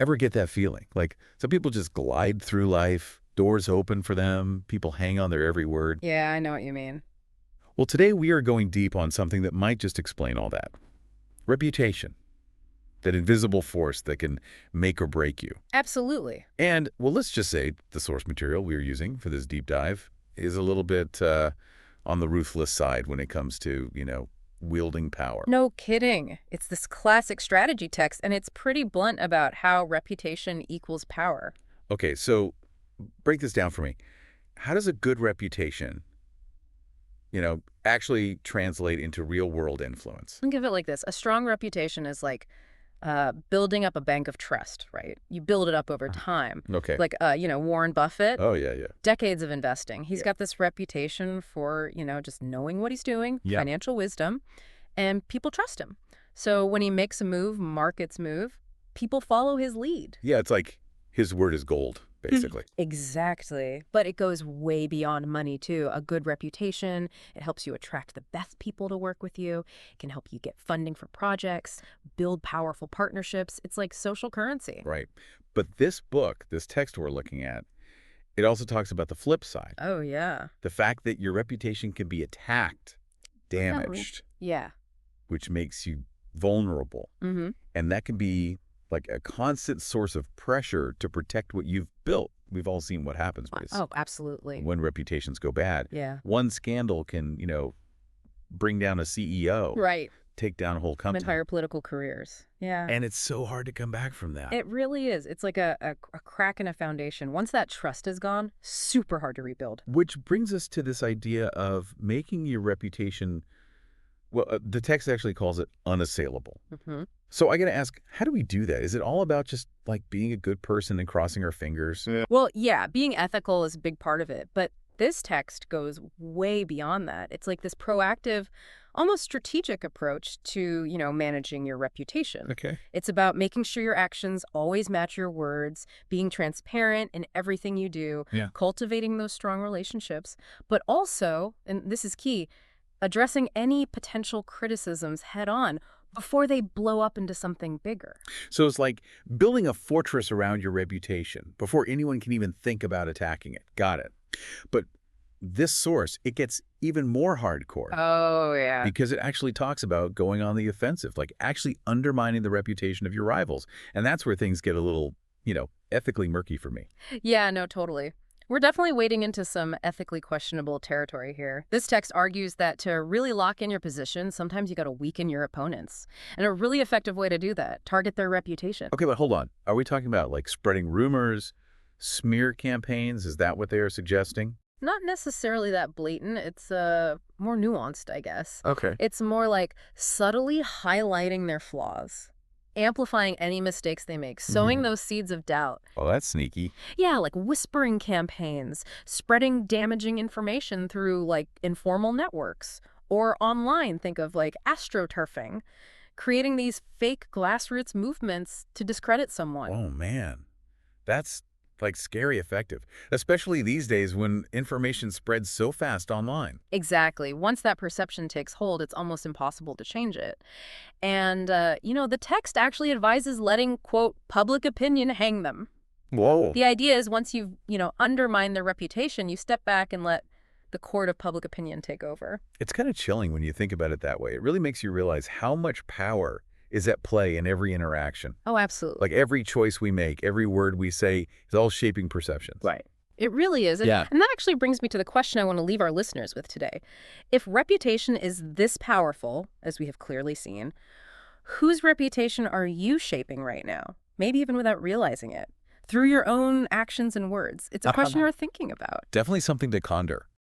Ever get that feeling? Like, some people just glide through life, doors open for them, people hang on their every word. Yeah, I know what you mean. Well, today we are going deep on something that might just explain all that. Reputation, that invisible force that can make or break you. Absolutely. And, well, let's just say the source material we're using for this deep dive is a little bit on the ruthless side when it comes to, wielding power. No kidding. It's this classic strategy text, and it's pretty blunt about how reputation equals power. Okay, so break this down for me. How does a good reputation, actually translate into real-world influence? Think of it like this. A strong reputation is like building up a bank of trust, right? You build it up over time. Okay. Like, Warren Buffett, Oh, yeah, yeah. decades of investing. He's Yeah. got this reputation for, just knowing what he's doing, Yeah. financial wisdom, and people trust him. So when he makes a move, markets move, people follow his lead. Yeah, it's like his word is gold, basically. Exactly. But it goes way beyond money, too. A good reputation, it helps you attract the best people to work with you. It can help you get funding for projects, build powerful partnerships. It's like social currency. Right. But this book, this text we're looking at, it also talks about the flip side. Oh, yeah. The fact that your reputation can be attacked, damaged, Yeah. which makes you vulnerable. Mm-hmm. And that can be like a constant source of pressure to protect what you've built. We've all seen what happens Oh, absolutely. when reputations go bad. Yeah. One scandal can, bring down a CEO, Right. take down a whole company. Entire political careers. Yeah. And it's so hard to come back from that. It really is. It's like a crack in a foundation. Once that trust is gone, super hard to rebuild. Which brings us to this idea of making your reputation, well, the text actually calls it unassailable. Mm-hmm. So I got to ask, how do we do that? Is it all about just like being a good person and crossing our fingers? Yeah. Well, yeah, being ethical is a big part of it, but this text goes way beyond that. It's like this proactive, almost strategic approach to, managing your reputation. Okay. It's about making sure your actions always match your words, being transparent in everything you do, Yeah. cultivating those strong relationships, but also, and this is key, addressing any potential criticisms head on before they blow up into something bigger. So it's like building a fortress around your reputation before anyone can even think about attacking it. Got it. But this source, it gets even more hardcore Oh, yeah. because it actually talks about going on the offensive, like actually undermining the reputation of your rivals. And that's where things get a little, ethically murky for me. Yeah, no, totally. We're definitely wading into some ethically questionable territory here. This text argues that to really lock in your position, sometimes you got to weaken your opponents. And a really effective way to do that, target their reputation. Okay, but hold on. Are we talking about like spreading rumors, smear campaigns? Is that what they are suggesting? Not necessarily that blatant. It's more nuanced, I guess. Okay. It's more like subtly highlighting their flaws, amplifying any mistakes they make, sowing those seeds of doubt. Oh, that's sneaky. Yeah, like whispering campaigns, spreading damaging information through like informal networks or online. Think of like astroturfing, creating these fake grassroots movements to discredit someone. Oh, man. That's like scary effective, especially these days when information spreads so fast online. Exactly. Once that perception takes hold, it's almost impossible to change it. And, the text actually advises letting, quote, public opinion hang them. Whoa. The idea is once you've, undermined their reputation, you step back and let the court of public opinion take over. It's kind of chilling when you think about it that way. It really makes you realize how much power is at play in every interaction. Oh, absolutely. Like every choice we make, every word we say is all shaping perceptions. Right. It really is. Yeah. And that actually brings me to the question I want to leave our listeners with today. If reputation is this powerful, as we have clearly seen, whose reputation are you shaping right now? Maybe even without realizing it. Through your own actions and words. It's a question worth thinking about. Definitely something to ponder.